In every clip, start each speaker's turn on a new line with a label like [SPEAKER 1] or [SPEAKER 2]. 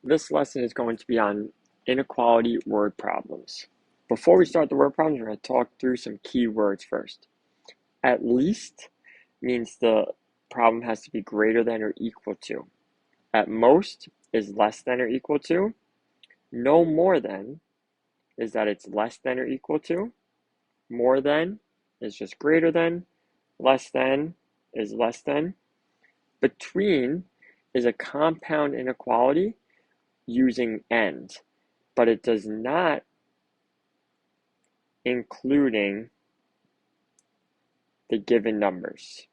[SPEAKER 1] This lesson is going to be on inequality word problems. Before we start the word problems, we're going to talk through some key words first. At least means the problem has to be greater than or equal to. At most is less than or equal to. No more than is that it's less than or equal to. More than is just greater than. Less than is less than. Between is a compound inequality using and, but it does not including the given numbers.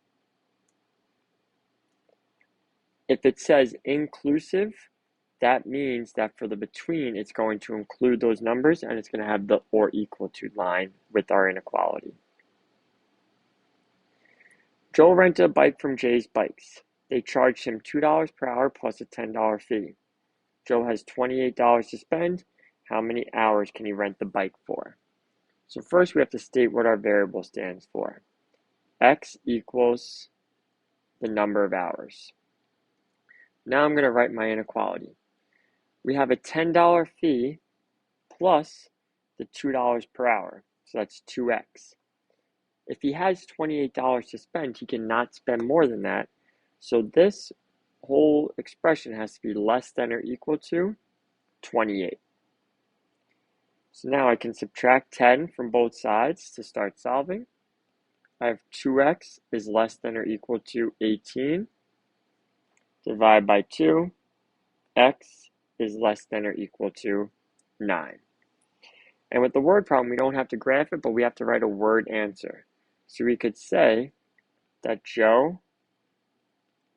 [SPEAKER 1] If it says inclusive, that means that for the between, it's going to include those numbers and it's going to have the or equal to line with our inequality. Joel rented a bike from Jay's Bikes. They charged him $2 per hour plus a $10 fee. Joe has $28 to spend. How many hours can he rent the bike for? So first we have to state what our variable stands for. X equals the number of hours. Now I'm going to write my inequality. We have a $10 fee plus the $2 per hour, so that's 2x. If he has $28 to spend, he cannot spend more than that, so this whole expression has to be less than or equal to 28. So now I can subtract 10 from both sides to start solving. I have 2x is less than or equal to 18. Divide by 2. X is less than or equal to 9. And with the word problem, we don't have to graph it, but we have to write a word answer. So we could say that Joe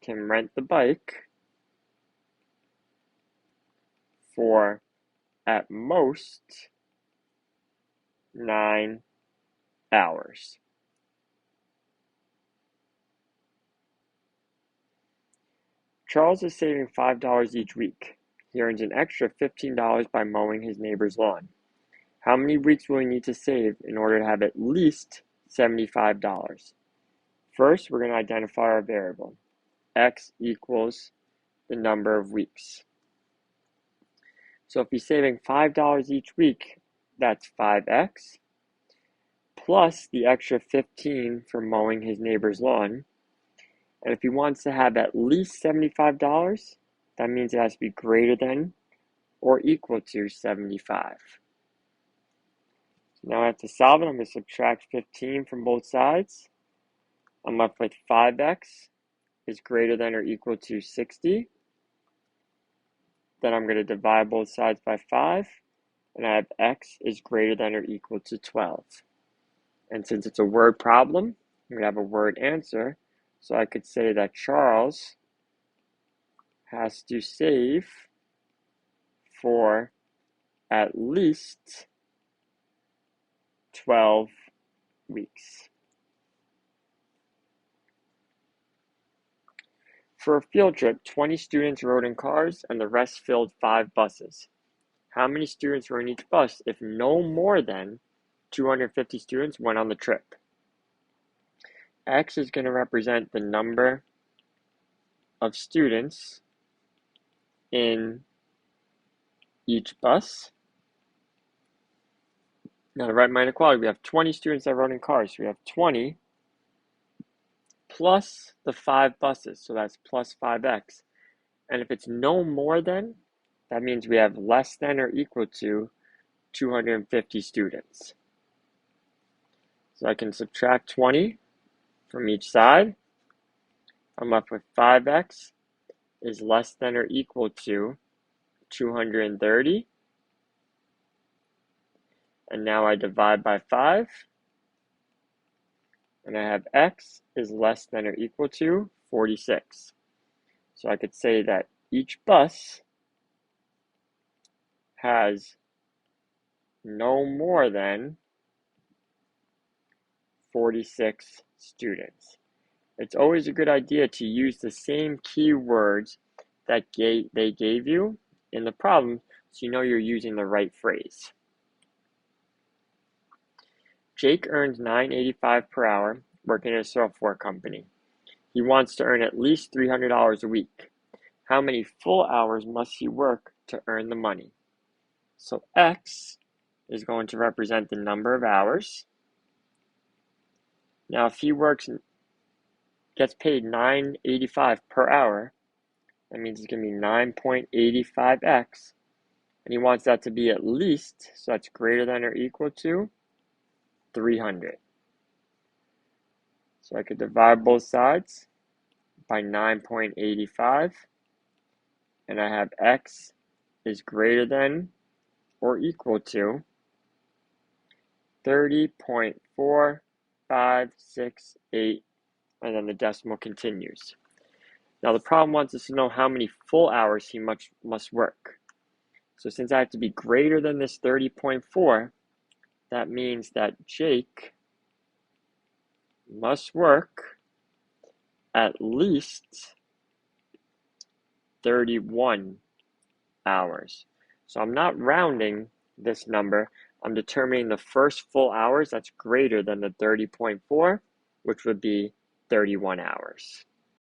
[SPEAKER 1] can rent the bike for at most 9 hours. Charles is saving $5 each week. He earns an extra $15 by mowing his neighbor's lawn. How many weeks will he need to save in order to have at least $75? First, we're going to identify our variable. X equals the number of weeks. So if he's saving $5 each week, that's 5x, plus the extra 15 for mowing his neighbor's lawn. And if he wants to have at least $75, that means it has to be greater than or equal to 75. So now I have to solve it. I'm going to subtract 15 from both sides. I'm left with 5x is greater than or equal to 60. Then I'm going to divide both sides by 5. And I have x is greater than or equal to 12. And since it's a word problem, we have a word answer. So I could say that Charles has to save for at least 12 weeks. For a field trip, 20 students rode in cars and the rest filled 5 buses. How many students were in each bus if no more than 250 students went on the trip? X is going to represent the number of students in each bus. Now to write my inequality, we have 20 students that rode in cars. So we have 20 plus the 5 buses, so that's plus 5x. And if it's no more than, that means we have less than or equal to 250 students. So I can subtract 20 from each side. I'm left with 5x is less than or equal to 230. And now I divide by 5. And I have x is less than or equal to 46. So I could say that each bus has no more than 46 students. It's always a good idea to use the same keywords that they gave you in the problem so you know you're using the right phrase. Jake earns $9.85 per hour working at a software company. He wants to earn at least $300 a week. how many full hours must he work to earn the money? So X is going to represent the number of hours. Now, if he gets paid $9.85 per hour, that means it's going to be 9.85x, and he wants that to be at least, so that's greater than or equal to 300. So I could divide both sides by 9.85, and I have x is greater than or equal to 30.4568, and then the decimal continues. Now the problem wants us to know how many full hours he must work. So since I have to be greater than this 30.4, that means that Jake must work at least 31 hours. So I'm not rounding this number. I'm determining the first full hours that's greater than the 30.4, which would be 31 hours.